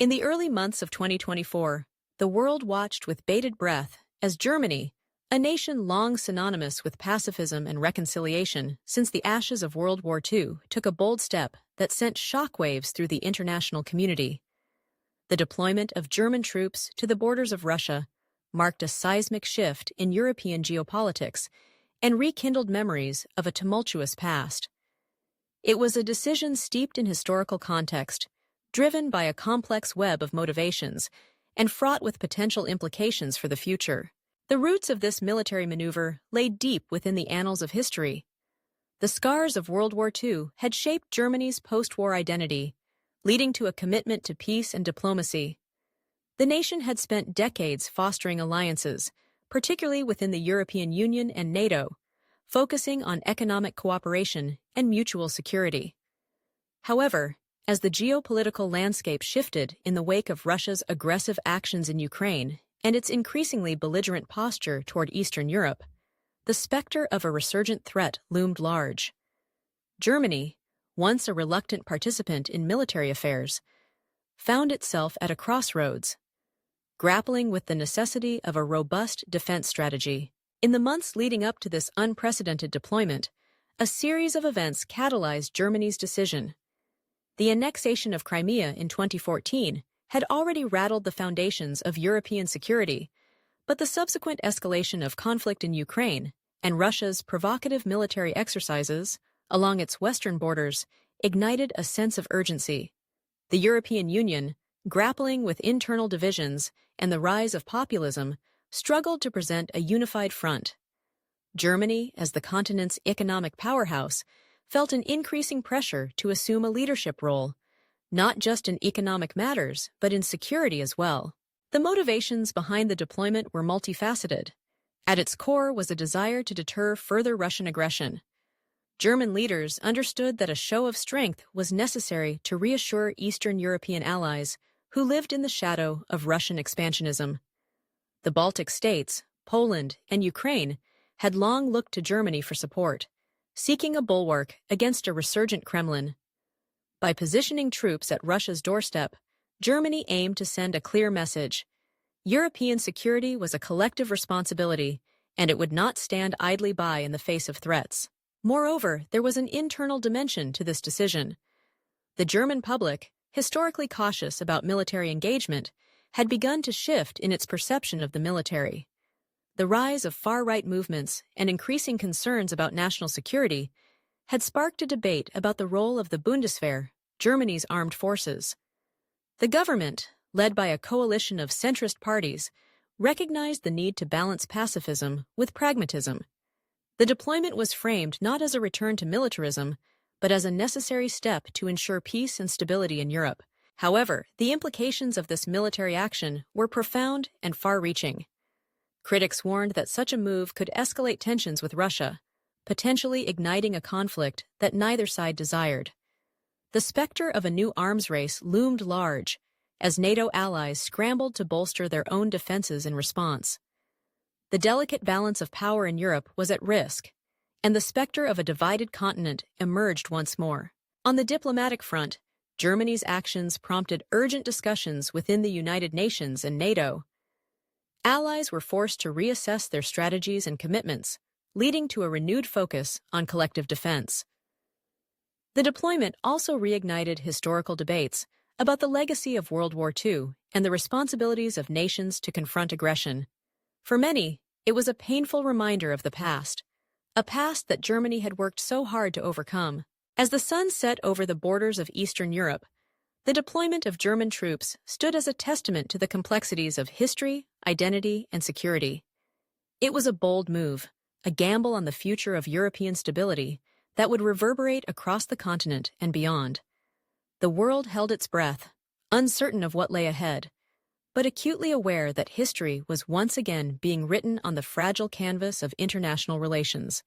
In the early months of 2024, the world watched with bated breath as Germany, a nation long synonymous with pacifism and reconciliation since the ashes of World War II, took a bold step that sent shockwaves through the international community. The deployment of German troops to the borders of Russia marked a seismic shift in European geopolitics and rekindled memories of a tumultuous past. It was a decision steeped in historical context, driven by a complex web of motivations, and fraught with potential implications for the future. The roots of this military maneuver lay deep within the annals of history. The scars of World War II had shaped Germany's post-war identity, leading to a commitment to peace and diplomacy. The nation had spent decades fostering alliances, particularly within the European Union and NATO, focusing on economic cooperation and mutual security. However, as the geopolitical landscape shifted in the wake of Russia's aggressive actions in Ukraine and its increasingly belligerent posture toward Eastern Europe, the specter of a resurgent threat loomed large. Germany, once a reluctant participant in military affairs, found itself at a crossroads, grappling with the necessity of a robust defense strategy. In the months leading up to this unprecedented deployment, a series of events catalyzed Germany's decision. The annexation of Crimea in 2014 had already rattled the foundations of European security, but the subsequent escalation of conflict in Ukraine and Russia's provocative military exercises along its western borders ignited a sense of urgency. The European Union, grappling with internal divisions and the rise of populism, struggled to present a unified front. Germany, as the continent's economic powerhouse, felt an increasing pressure to assume a leadership role, not just in economic matters, but in security as well. The motivations behind the deployment were multifaceted. At its core was a desire to deter further Russian aggression. German leaders understood that a show of strength was necessary to reassure Eastern European allies who lived in the shadow of Russian expansionism. The Baltic states, Poland, and Ukraine had long looked to Germany for support, seeking a bulwark against a resurgent Kremlin. By positioning troops at Russia's doorstep, Germany aimed to send a clear message. European security was a collective responsibility, and it would not stand idly by in the face of threats. Moreover, there was an internal dimension to this decision. The German public, historically cautious about military engagement, had begun to shift in its perception of the military. The rise of far-right movements and increasing concerns about national security had sparked a debate about the role of the Bundeswehr, Germany's armed forces. The government, led by a coalition of centrist parties, recognized the need to balance pacifism with pragmatism. The deployment was framed not as a return to militarism, but as a necessary step to ensure peace and stability in Europe. However, the implications of this military action were profound and far-reaching. Critics warned that such a move could escalate tensions with Russia, potentially igniting a conflict that neither side desired. The specter of a new arms race loomed large as NATO allies scrambled to bolster their own defenses in response. The delicate balance of power in Europe was at risk, and the specter of a divided continent emerged once more. On the diplomatic front, Germany's actions prompted urgent discussions within the United Nations and NATO. Allies were forced to reassess their strategies and commitments, leading to a renewed focus on collective defense. The deployment also reignited historical debates about the legacy of World War II and the responsibilities of nations to confront aggression. For many, it was a painful reminder of the past, a past that Germany had worked so hard to overcome. As the sun set over the borders of Eastern Europe, the deployment of German troops stood as a testament to the complexities of history, identity, and security. It was a bold move, a gamble on the future of European stability that would reverberate across the continent and beyond. The world held its breath, uncertain of what lay ahead, but acutely aware that history was once again being written on the fragile canvas of international relations.